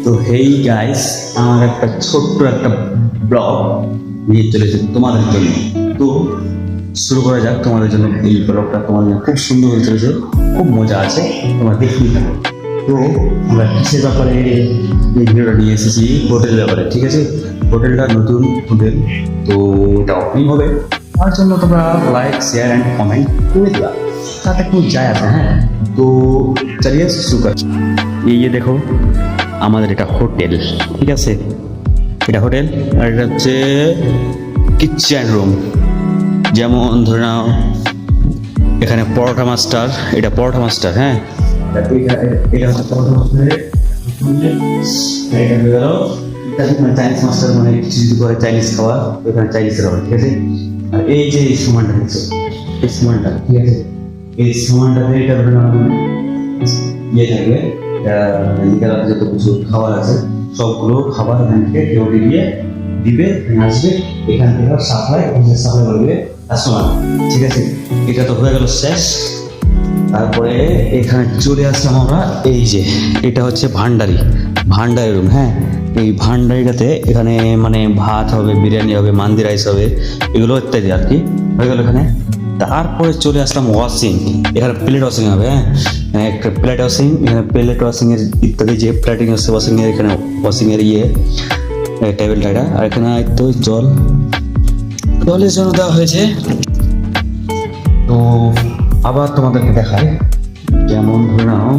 তো hey guys, আমার একটা ছোট্ট একটা ব্লগ নিয়ে চলেছে তোমাদের জন্য। তো শুরু করা যাক তোমাদের জন্য। এই ব্লগটা তোমাদের জন্য খুব সুন্দর হয়ে চলেছে, খুব মজা আছে, তোমরা দেখতেই থাকো। তো আমরা কিসের ব্যাপারে এই ভিডিওটা নিয়ে এসেছি? হোটেলের ব্যাপারে, ঠিক আছে? হোটেলটা নতুন হোটেল, তো এটা ওপেনিং হবে। তার জন্য তোমরা লাইক, শেয়ার অ্যান্ড কমেন্ট করে দিবা, তাতে খুব যায় আছে। হ্যাঁ, তো চলিয়ে শুরু কর। এই যে দেখো আমাদের এটা হোটেল, ঠিক আছে? এটা হোটেল আর এটা হচ্ছে কিচেন রুম। যেমন ধরে নাও এখানে পরোটা মাস্টার, এটা পরোটা মাস্টার। হ্যাঁ, এটা হচ্ছে পরোটা মাস্টার। এটা হয়ে গেল চাইনিজ মাস্টার, মানে কিছু যদি করে চাইনিজ খাওয়া, ওখানে চাইনিজ খাওয়া, ঠিক আছে? আর এই যে সামানটা দেখছো, এই সামানটা, ঠিক আছে? এই সামানটাতে এটা ধরে নাও ইয়ে থাকবে, যত কিছু খাবার আছে সবগুলো খাবার এখান থেকে কেউ দিয়ে দিবে, আসবে এখান থেকে সাপ্লাই করবে কাস্টমার, ঠিক আছে? এটা তো হয়ে গেল শেষ। তারপরে এখানে চলে আসলাম আমরা। এই যে এটা হচ্ছে ভান্ডারি রুম। হ্যাঁ, এই ভান্ডারিটাতে এখানে মানে ভাত হবে, বিরিয়ানি হবে, মান্দি রাইস হবে, এগুলো ইত্যাদি আর কি হয়ে গেল এখানে। তারপরে চলে আসলাম ওয়াশিং, এখানে প্লেট ওয়াশিং হবে। হ্যাঁ, একটা প্লেট ওয়াশিং, এখানে প্লেট ওয়াশিং এর ইত্যাদি যে প্লেটিং আছে ওয়াশিং এর, এখানে ওয়াশিং এর টেবিলটা এটা। আর এখানে তো জলের জন্য দেওয়া হয়েছে। তো আবার তোমাদেরকে দেখায়, যেমন ধরে নাও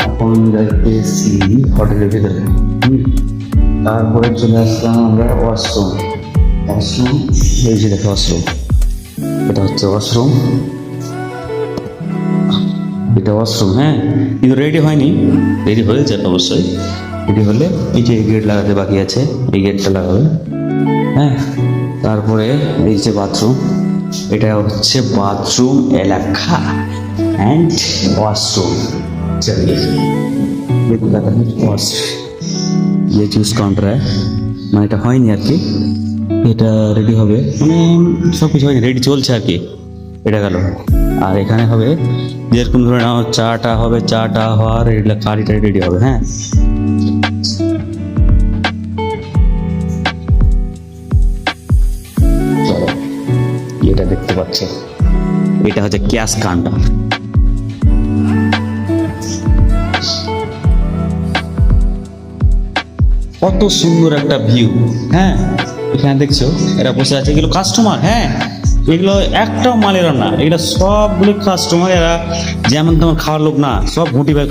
এখন যাইতেছি হোটেলের ভেতরে। তারপরে চলে আসলাম আমরা ওয়াশরুম। এই যে দেখো ওয়াশরুম, এটা হচ্ছে ওয়াশরুম, এটা ওয়াশরুম। হ্যাঁ, কিন্তু রেডি হয়নি, রেডি হয়ে যাবে অবশ্যই। রেডি হলে এই যে গেট লাগাতে বাকি আছে, এই গেটটা লাগাবে। হ্যাঁ, তারপরে এই যে বাথরুম, এটা হচ্ছে বাথরুম এলাকা অ্যান্ড ওয়াশরুম। চলিয়ে ये चूज काउंटर है, মানে এটা হয়নি আর কি, এটা রেডি হবে, মানে সব কিছু হয়নি, রেডি চলছে আর কি। এটা গেল। আর এখানে হবে যেরকম ধরে নাও চাটা হবে, চাটা হওয়ার এগুলো কারিটা রেডি হবে। হ্যাঁ, চলো এটা দেখতে পাচ্ছ, এটা হচ্ছে ক্যাশ কাউন্টার। কত সুন্দর একটা ভিউ। হ্যাঁ, এখানে দেখছো এরা বসে আছে, এগুলো কাস্টমার। হ্যাঁ, এগুলো একটাও মালের না, এগুলো সবগুলো কাস্টমার। এরা যেমন তেমন খাওয়ার লোক না, সব ঘুঁটি বের